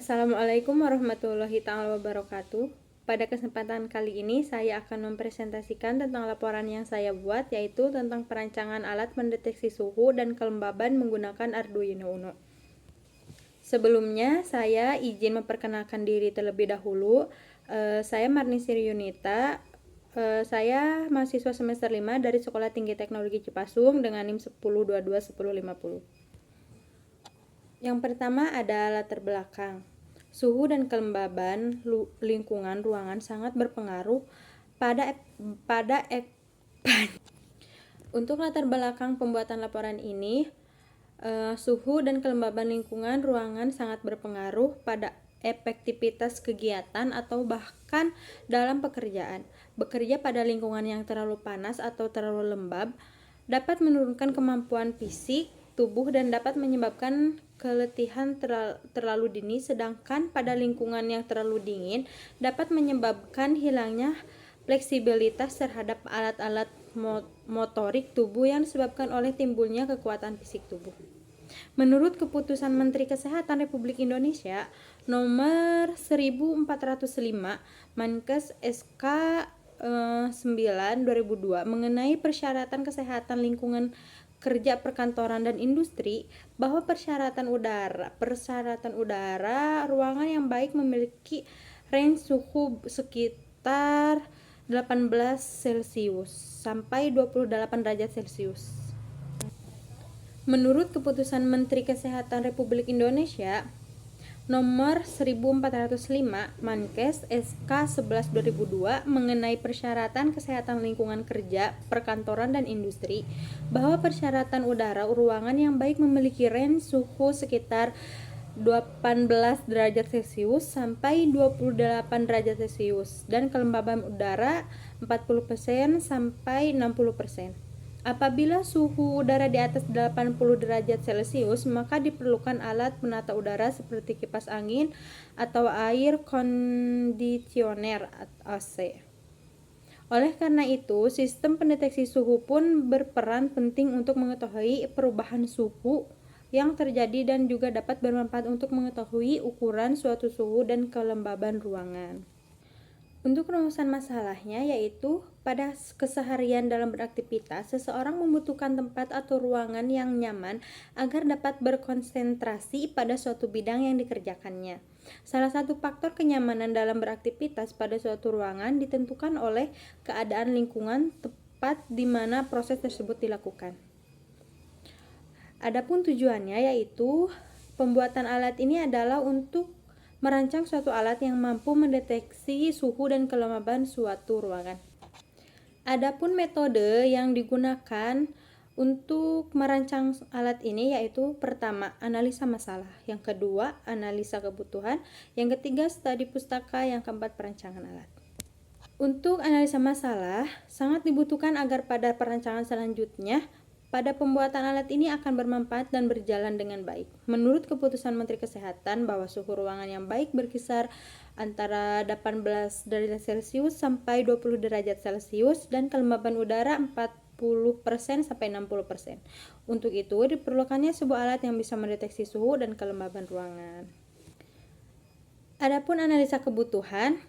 Assalamualaikum warahmatullahi wabarakatuh. Pada kesempatan kali ini saya akan mempresentasikan tentang laporan yang saya buat, yaitu tentang perancangan alat mendeteksi suhu dan kelembaban menggunakan Arduino Uno. Sebelumnya saya izin memperkenalkan diri terlebih dahulu. Saya Marnisiri Yunita. Saya mahasiswa semester 5 dari Sekolah Tinggi Teknologi Cipasung dengan NIM 10221050. Yang pertama ada latar belakang. Suhu dan kelembaban lingkungan ruangan sangat berpengaruh Untuk latar belakang pembuatan laporan ini, suhu dan kelembaban lingkungan ruangan sangat berpengaruh pada efektivitas kegiatan atau bahkan dalam pekerjaan. Bekerja pada lingkungan yang terlalu panas atau terlalu lembab dapat menurunkan kemampuan fisik tubuh dan dapat menyebabkan keletihan terlalu dini, sedangkan pada lingkungan yang terlalu dingin dapat menyebabkan hilangnya fleksibilitas terhadap alat-alat motorik tubuh yang disebabkan oleh timbulnya kekuatan fisik tubuh. Menurut Keputusan Menteri Kesehatan Republik Indonesia nomor 1405 Menkes SK 9/2002 mengenai persyaratan kesehatan lingkungan kerja perkantoran dan industri, bahwa persyaratan udara ruangan yang baik memiliki range suhu sekitar 18 Celcius sampai 28 derajat Celcius. Menurut Keputusan Menteri Kesehatan Republik Indonesia nomor 1405 Menkes SK 11/2002 mengenai persyaratan kesehatan lingkungan kerja, perkantoran dan industri, bahwa persyaratan udara ruangan yang baik memiliki range suhu sekitar 18 derajat Celcius sampai 28 derajat Celcius dan kelembaban udara 40% sampai 60%. Apabila suhu udara di atas 80 derajat Celcius, maka diperlukan alat penata udara seperti kipas angin atau air kondisioner AC. Oleh karena itu, sistem pendeteksi suhu pun berperan penting untuk mengetahui perubahan suhu yang terjadi dan juga dapat bermanfaat untuk mengetahui ukuran suatu suhu dan kelembaban ruangan. Untuk rumusan masalahnya, yaitu pada keseharian dalam beraktivitas, seseorang membutuhkan tempat atau ruangan yang nyaman agar dapat berkonsentrasi pada suatu bidang yang dikerjakannya. Salah satu faktor kenyamanan dalam beraktivitas pada suatu ruangan ditentukan oleh keadaan lingkungan tepat di mana proses tersebut dilakukan. Adapun tujuannya, yaitu pembuatan alat ini adalah untuk merancang suatu alat yang mampu mendeteksi suhu dan kelembaban suatu ruangan. Adapun metode yang digunakan untuk merancang alat ini yaitu pertama, analisa masalah, yang kedua, analisa kebutuhan, yang ketiga, studi pustaka, yang keempat, perancangan alat. Untuk analisa masalah sangat dibutuhkan agar pada perancangan selanjutnya pada pembuatan alat ini akan bermanfaat dan berjalan dengan baik. Menurut Keputusan Menteri Kesehatan bahwa suhu ruangan yang baik berkisar antara 18 derajat Celcius sampai 20 derajat Celcius dan kelembaban udara 40% sampai 60%. Untuk itu diperlukannya sebuah alat yang bisa mendeteksi suhu dan kelembaban ruangan. Adapun analisa kebutuhan,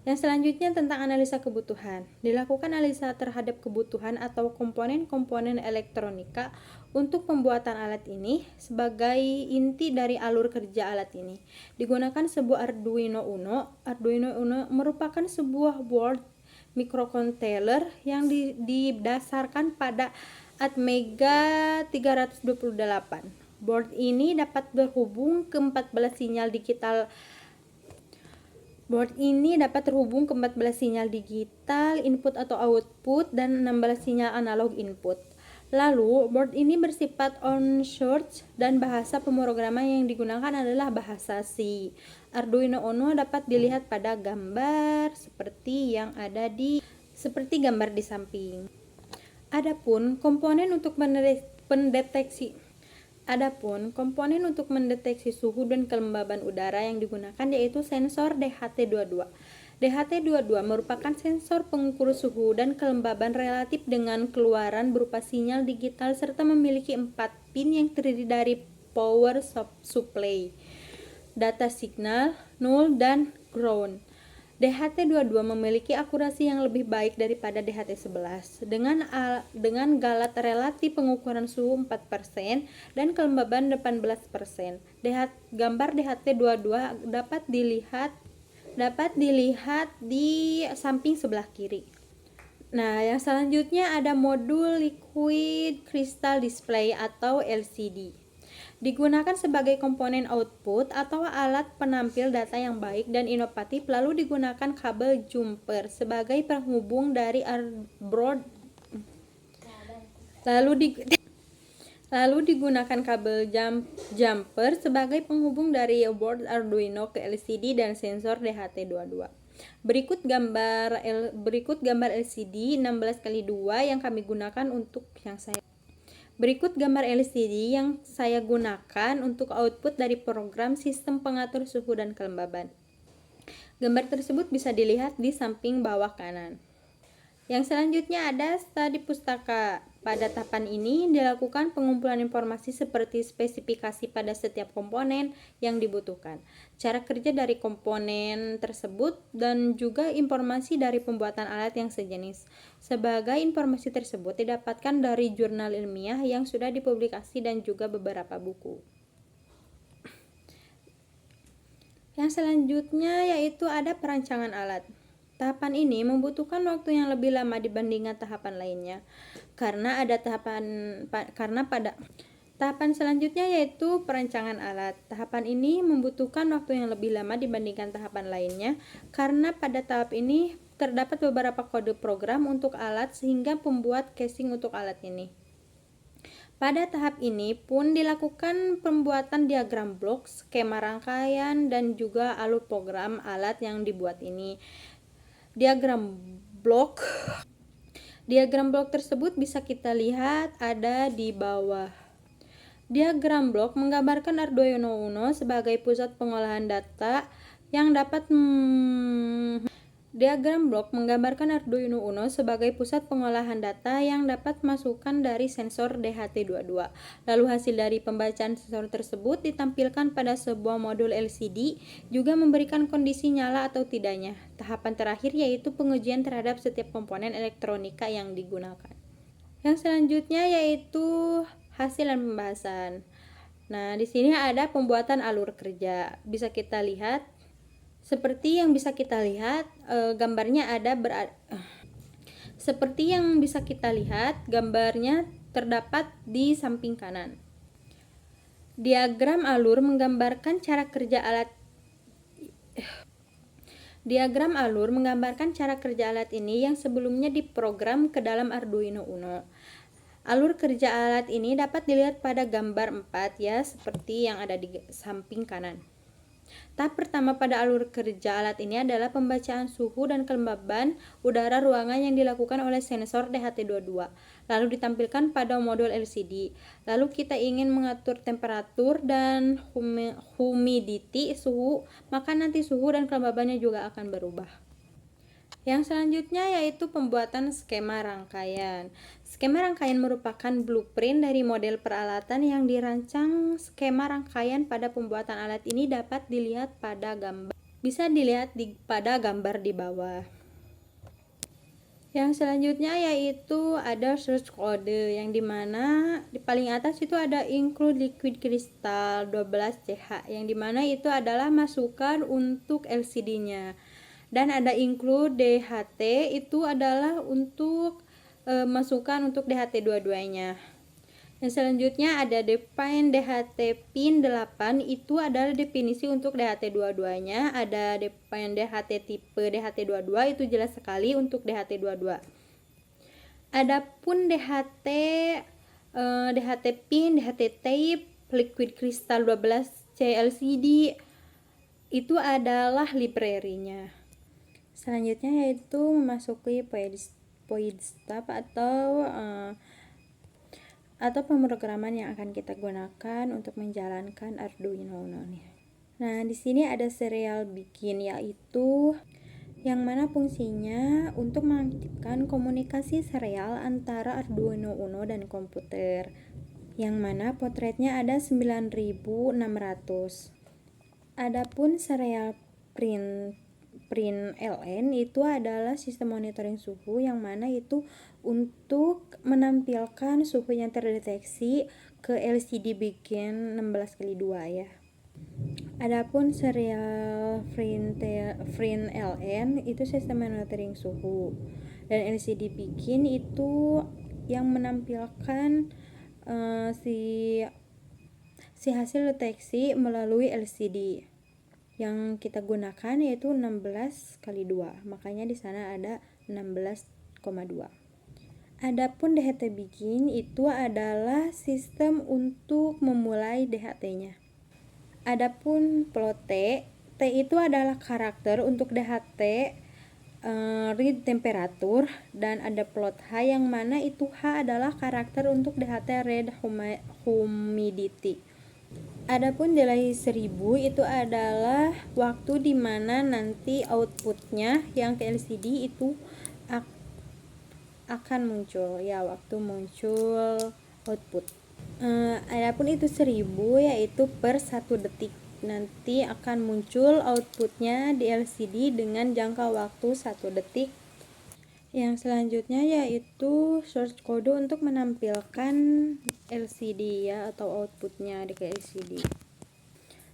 yang selanjutnya tentang analisa kebutuhan. Dilakukan analisa terhadap kebutuhan atau komponen-komponen elektronika untuk pembuatan alat ini sebagai inti dari alur kerja alat ini. Digunakan sebuah Arduino Uno. Arduino Uno merupakan sebuah board microcontroller yang didasarkan pada Atmega 328. Board ini dapat terhubung ke 14 sinyal digital input atau output dan 16 sinyal analog input. Lalu, board ini bersifat on-source dan bahasa pemrograman yang digunakan adalah bahasa C. Arduino Uno dapat dilihat pada gambar seperti gambar di samping. Adapun komponen untuk mendeteksi suhu dan kelembaban udara yang digunakan yaitu sensor DHT22. DHT22 merupakan sensor pengukur suhu dan kelembaban relatif dengan keluaran berupa sinyal digital serta memiliki 4 pin yang terdiri dari power supply, data signal, null, dan ground. DHT22 memiliki akurasi yang lebih baik daripada DHT11 dengan galat relatif pengukuran suhu 4% dan kelembaban 18%. Gambar DHT22 dapat dilihat di samping sebelah kiri. Nah, yang selanjutnya ada modul Liquid Crystal Display atau LCD. Digunakan sebagai komponen output atau alat penampil data yang baik dan inovatif, lalu digunakan kabel jumper sebagai penghubung dari board. Lalu digunakan kabel jumper sebagai penghubung dari board Arduino ke LCD dan sensor DHT22. Berikut gambar LCD 16x2 yang kami gunakan untuk Berikut gambar LCD yang saya gunakan untuk output dari program sistem pengatur suhu dan kelembaban. Gambar tersebut bisa dilihat di samping bawah kanan. Yang selanjutnya ada studi pustaka. Pada tahapan ini dilakukan pengumpulan informasi seperti spesifikasi pada setiap komponen yang dibutuhkan, cara kerja dari komponen tersebut, dan juga informasi dari pembuatan alat yang sejenis. Sebagai informasi tersebut didapatkan dari jurnal ilmiah yang sudah dipublikasi dan juga beberapa buku. Yang selanjutnya yaitu ada perancangan alat. Tahapan ini membutuhkan waktu yang lebih lama dibandingkan tahapan lainnya, karena pada tahapan selanjutnya yaitu perancangan alat. Tahapan ini membutuhkan waktu yang lebih lama dibandingkan tahapan lainnya, karena pada tahap ini terdapat beberapa kode program untuk alat sehingga pembuat casing untuk alat ini. Pada tahap ini pun dilakukan pembuatan diagram blok, skema rangkaian, dan juga alur program alat yang dibuat ini. Diagram blok tersebut bisa kita lihat ada di bawah. Diagram blok menggambarkan Arduino Uno sebagai pusat pengolahan data yang dapat masukkan dari sensor DHT22. Lalu hasil dari pembacaan sensor tersebut ditampilkan pada sebuah modul LCD, juga memberikan kondisi nyala atau tidaknya. Tahapan terakhir yaitu pengujian terhadap setiap komponen elektronika yang digunakan. Yang selanjutnya yaitu hasil dan pembahasan. Nah, di sini ada pembuatan alur kerja. Bisa kita lihat seperti yang bisa kita lihat gambarnya terdapat di samping kanan. Diagram alur menggambarkan cara kerja alat ini yang sebelumnya diprogram ke dalam Arduino Uno. Alur kerja alat ini dapat dilihat pada gambar 4 ya, seperti yang ada di samping kanan. Tahap pertama pada alur kerja alat ini adalah pembacaan suhu dan kelembaban udara ruangan yang dilakukan oleh sensor DHT22, lalu ditampilkan pada modul LCD. Lalu kita ingin mengatur temperatur dan humidity suhu, maka nanti suhu dan kelembabannya juga akan berubah. Yang selanjutnya yaitu pembuatan skema rangkaian. Skema rangkaian merupakan blueprint dari model peralatan yang dirancang. Skema rangkaian pada pembuatan alat ini dapat dilihat pada gambar. Bisa dilihat pada gambar di bawah. Yang selanjutnya yaitu ada source code, yang dimana di paling atas itu ada include liquid crystal 12CH, yang dimana itu adalah masukan untuk LCD-nya. Dan ada include DHT, itu adalah untuk masukan untuk DHT22-nya. Yang selanjutnya ada define DHT pin 8, itu adalah definisi untuk DHT22-nya. Ada define DHT tipe DHT22, itu jelas sekali untuk DHT22. Adapun DHT pin, DHT tape, liquid crystal 12C LCD, itu adalah library-nya. Selanjutnya yaitu memasuki void stub atau pemrograman yang akan kita gunakan untuk menjalankan Arduino Uno nih. Nah, di sini ada serial bikin, yaitu yang mana fungsinya untuk mengaktifkan komunikasi serial antara Arduino Uno dan komputer. yang mana potretnya ada 9600. Adapun serial print LN itu adalah sistem monitoring suhu yang mana itu untuk menampilkan suhu yang terdeteksi ke LCD bikin 16x2 ya. Adapun serial print LN itu sistem monitoring suhu, dan LCD bikin itu yang menampilkan si hasil deteksi melalui LCD. Yang kita gunakan yaitu 16x2. Makanya di sana ada 16,2. Adapun DHT bikin itu adalah sistem untuk memulai DHT-nya. Adapun plot T itu adalah karakter untuk DHT read temperatur, dan ada plot H yang mana itu H adalah karakter untuk DHT read humidity. Adapun nilai 1000 itu adalah waktu dimana nanti outputnya yang ke LCD itu akan muncul ya, waktu muncul output. Adapun itu 1000 yaitu per 1 detik nanti akan muncul outputnya di LCD dengan jangka waktu 1 detik. Yang selanjutnya yaitu source kode untuk menampilkan LCD ya, atau outputnya di LCD,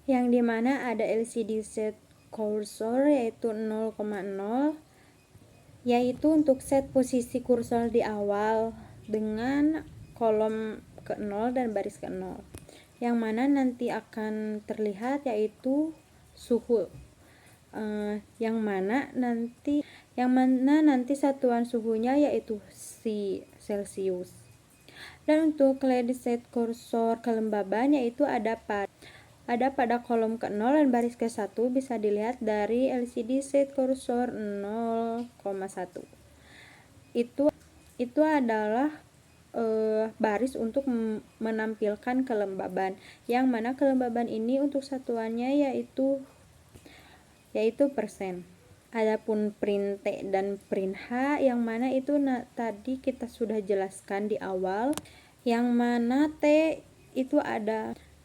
yang dimana ada LCD set cursor yaitu 0,0, yaitu untuk set posisi kursor di awal dengan kolom ke 0 dan baris ke 0, yang mana nanti akan terlihat yaitu suhu, yang mana nanti satuan suhunya yaitu Celsius. Dan untuk LED set kursor kelembaban yaitu ada pada kolom ke 0 dan baris ke 1, bisa dilihat dari LCD set kursor 0,1. Itu adalah baris untuk menampilkan kelembaban, yang mana kelembaban ini untuk satuannya yaitu persen. Adapun print T dan print H yang mana itu tadi kita sudah jelaskan di awal, yang mana T itu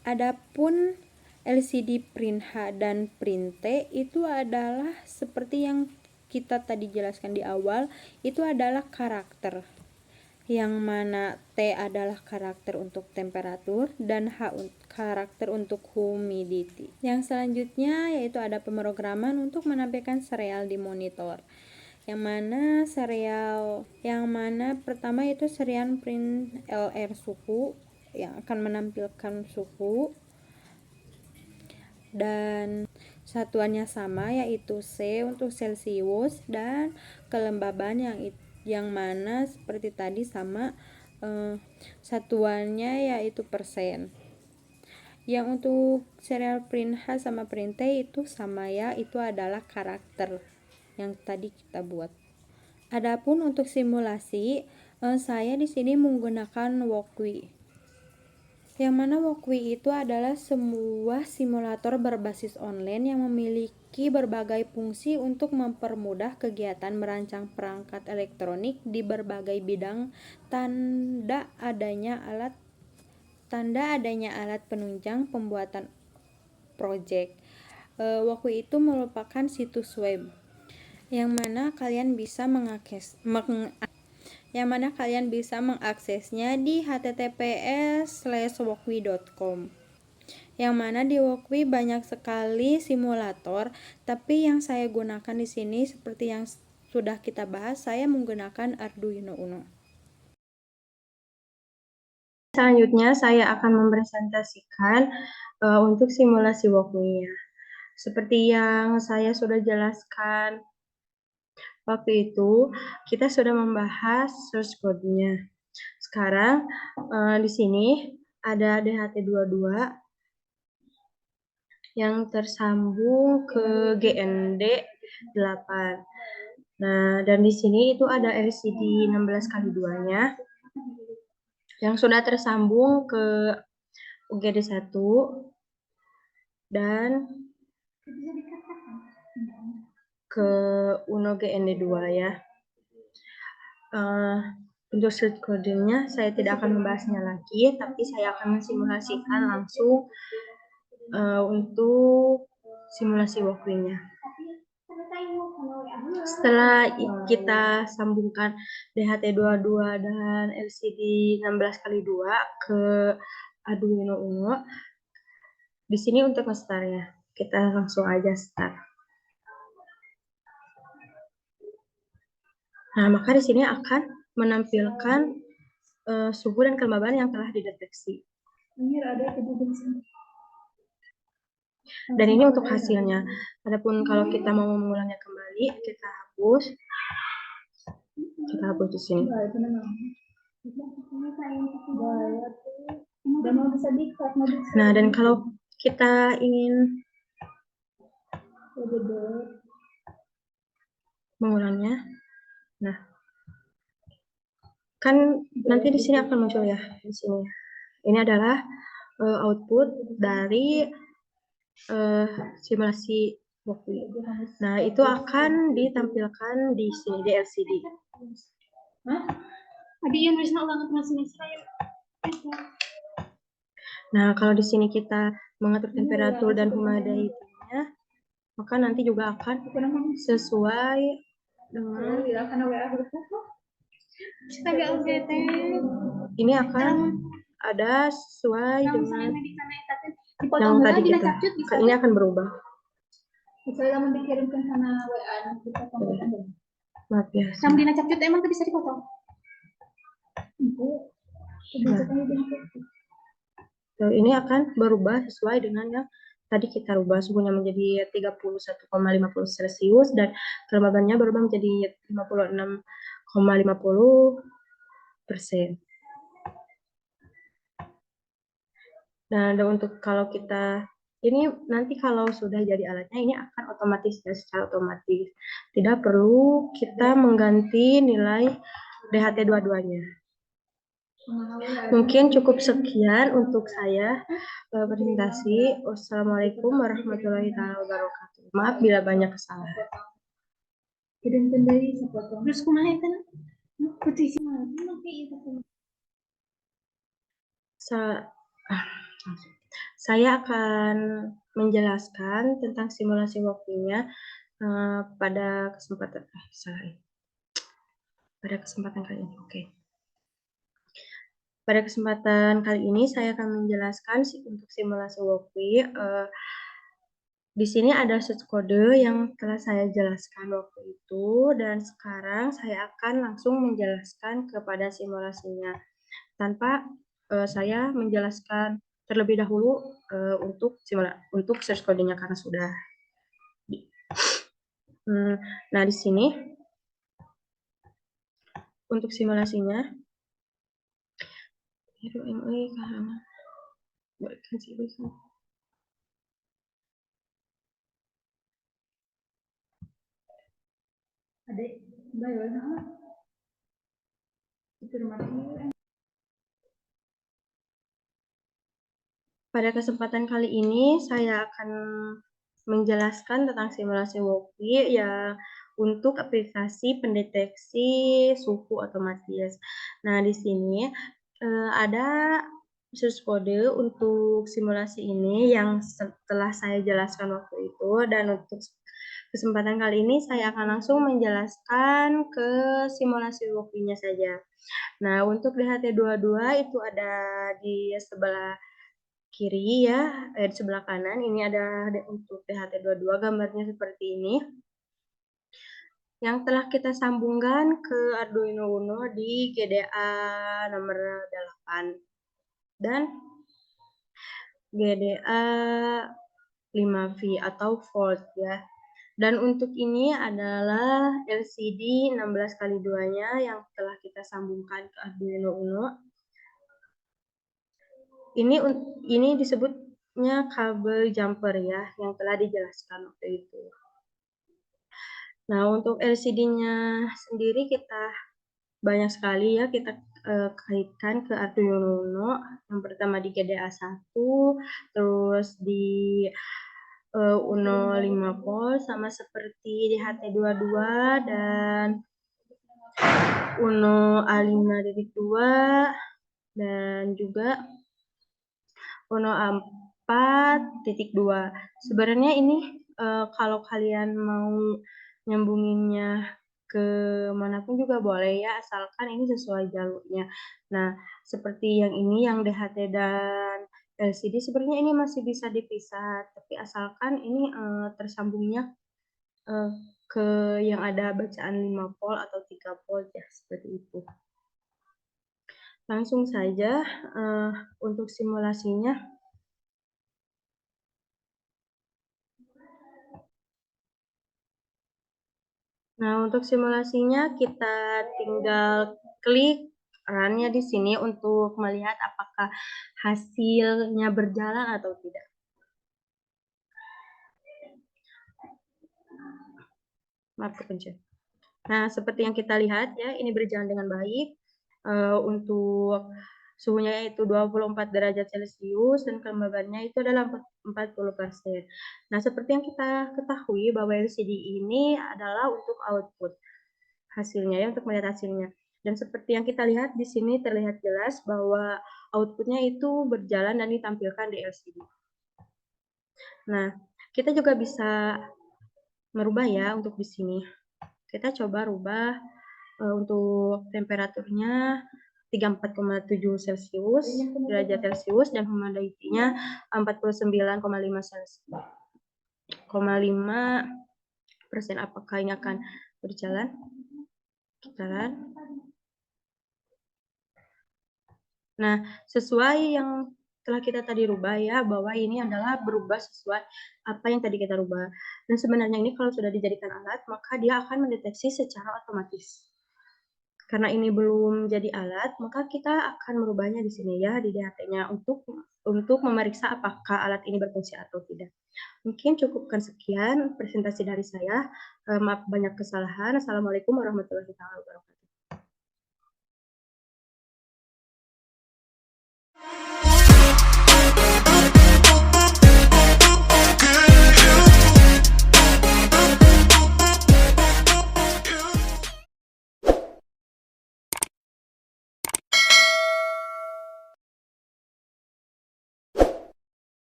adapun LCD print H dan print T itu adalah seperti yang kita tadi jelaskan di awal, itu adalah karakter, yang mana T adalah karakter untuk temperatur dan H karakter untuk humidity. Yang selanjutnya yaitu ada pemrograman untuk menampilkan serial di monitor, yang mana pertama itu serial print LR suhu yang akan menampilkan suhu dan satuannya sama yaitu C untuk Celsius, dan kelembaban yang mana seperti tadi sama, satuannya yaitu persen. Yang untuk serial print H sama print T itu sama ya, itu adalah karakter yang tadi kita buat. Adapun untuk simulasi, saya di sini menggunakan Walkwi. Yang mana Walkwi itu adalah sebuah simulator berbasis online yang memiliki berbagai fungsi untuk mempermudah kegiatan merancang perangkat elektronik di berbagai bidang tanda adanya alat penunjang pembuatan proyek. Walkwi itu merupakan situs web yang mana kalian bisa mengaksesnya di https://walkwi.com. Yang mana di Walkwi banyak sekali simulator, tapi yang saya gunakan di sini seperti yang sudah kita bahas, saya menggunakan Arduino Uno. Selanjutnya saya akan mempresentasikan untuk simulasi Walkwi-nya. Seperti yang saya sudah jelaskan waktu itu, kita sudah membahas source code-nya. Sekarang di sini ada DHT22 yang tersambung ke GND 8. Nah, dan di sini itu ada LCD 16x2-nya yang sudah tersambung ke UGD 1 dan ke Uno GND 2 ya. Untuk street codingnya saya tidak akan membahasnya lagi, tapi saya akan mensimulasikan langsung untuk simulasi walkway-nya. Setelah kita sambungkan DHT22 dan LCD 16x2 ke Arduino Uno, di sini untuk nge-start-nya, kita langsung aja start. Nah, maka di sini akan menampilkan suhu dan kelembaban yang telah dideteksi. Dan ini untuk hasilnya. Adapun kalau kita mau mengulangnya kembali, kita hapus. Kita hapus di sini. Nah, dan kalau kita ingin mengulangnya, nah, kan nanti di sini akan muncul ya, di sini. Ini adalah output dari simulasi walkway. Nah, itu akan ditampilkan di sini di LCD. Nah, kalau di sini kita mengatur temperatur dan humidity-nya, maka nanti juga akan sesuai dengan ini akan ada sesuai dengan yang tadi kita. Ini akan berubah. Misalnya kamu dikirimkan sana WA, kita potong. Maaf ya. Kamu dinacapcut emang bisa dipotong? Ini akan berubah sesuai dengan yang tadi kita rubah, suhunya menjadi 31,50 Celcius dan kelembabannya berubah menjadi 56,50%. Nah, dan untuk kalau kita ini nanti kalau sudah jadi alatnya, ini akan otomatis ya, secara otomatis. Tidak perlu kita mengganti nilai DHT22-nya. Mungkin cukup sekian untuk saya presentasi. Wassalamualaikum warahmatullahi wabarakatuh. Maaf bila banyak kesalahan. Terus kumaha kan? Saya akan menjelaskan tentang simulasi walkway-nya pada kesempatan kali ini. Oke. Pada kesempatan kali ini saya akan menjelaskan untuk simulasi walkway. Di sini ada source kode yang telah saya jelaskan waktu itu, dan sekarang saya akan langsung menjelaskan kepada simulasinya tanpa saya menjelaskan terlebih dahulu untuk source kodenya karena sudah. Nah, di sini untuk simulasinya pada kesempatan kali ini saya akan menjelaskan tentang simulasi walkway ya untuk aplikasi pendeteksi suhu otomatis. Nah, di sini ada source kode untuk simulasi ini yang setelah saya jelaskan waktu itu, dan untuk kesempatan kali ini saya akan langsung menjelaskan ke simulasi walkway-nya saja. Nah, untuk DHT22 itu ada di sebelah kiri ya, di sebelah kanan ini ada untuk DHT22, gambarnya seperti ini. Yang telah kita sambungkan ke Arduino Uno di GDA nomor 8 dan GDA 5V atau volt ya. Dan untuk ini adalah LCD 16x2-nya yang telah kita sambungkan ke Arduino Uno. Ini disebutnya kabel jumper ya, yang telah dijelaskan waktu itu. Nah, untuk LCD-nya sendiri kita banyak sekali ya kita kaitkan ke Arduino Uno. Yang pertama di GDA 1, terus di Uno 5 volt, sama seperti di HT22 dan Uno A5.2 dan juga Uno A4.2. Sebenarnya ini kalau kalian mau nyambunginnya ke manapun juga boleh ya, asalkan ini sesuai jalurnya. Nah, seperti yang ini yang DHT dan LCD sebenarnya ini masih bisa dipisah, tapi asalkan ini tersambungnya ke yang ada bacaan 5 volt atau 3 volt ya, seperti itu. Langsung saja untuk simulasinya. Nah, untuk simulasinya kita tinggal klik run-nya di sini untuk melihat apakah hasilnya berjalan atau tidak. Maaf kepencet. Nah, seperti yang kita lihat ya, ini berjalan dengan baik. Untuk suhunya yaitu 24 derajat Celcius dan kelembabannya itu adalah 40%. Nah, seperti yang kita ketahui bahwa LCD ini adalah untuk output hasilnya ya, untuk melihat hasilnya. Dan seperti yang kita lihat di sini terlihat jelas bahwa outputnya itu berjalan dan ditampilkan di LCD. Nah, kita juga bisa merubah ya untuk di sini. Kita coba rubah untuk temperaturnya 34,7 Celcius, derajat Celcius, dan humidity-nya 49,5 Celcius. 5%. Apakah ini akan berjalan? Kita lihat. Nah, sesuai yang telah kita tadi rubah ya, bahwa ini adalah berubah sesuai apa yang tadi kita rubah. Dan sebenarnya ini kalau sudah dijadikan alat, maka dia akan mendeteksi secara otomatis. Karena ini belum jadi alat, maka kita akan merubahnya di sini ya, di DHT-nya untuk memeriksa apakah alat ini berfungsi atau tidak. Mungkin cukupkan sekian presentasi dari saya. Maaf banyak kesalahan. Assalamualaikum warahmatullahi wabarakatuh.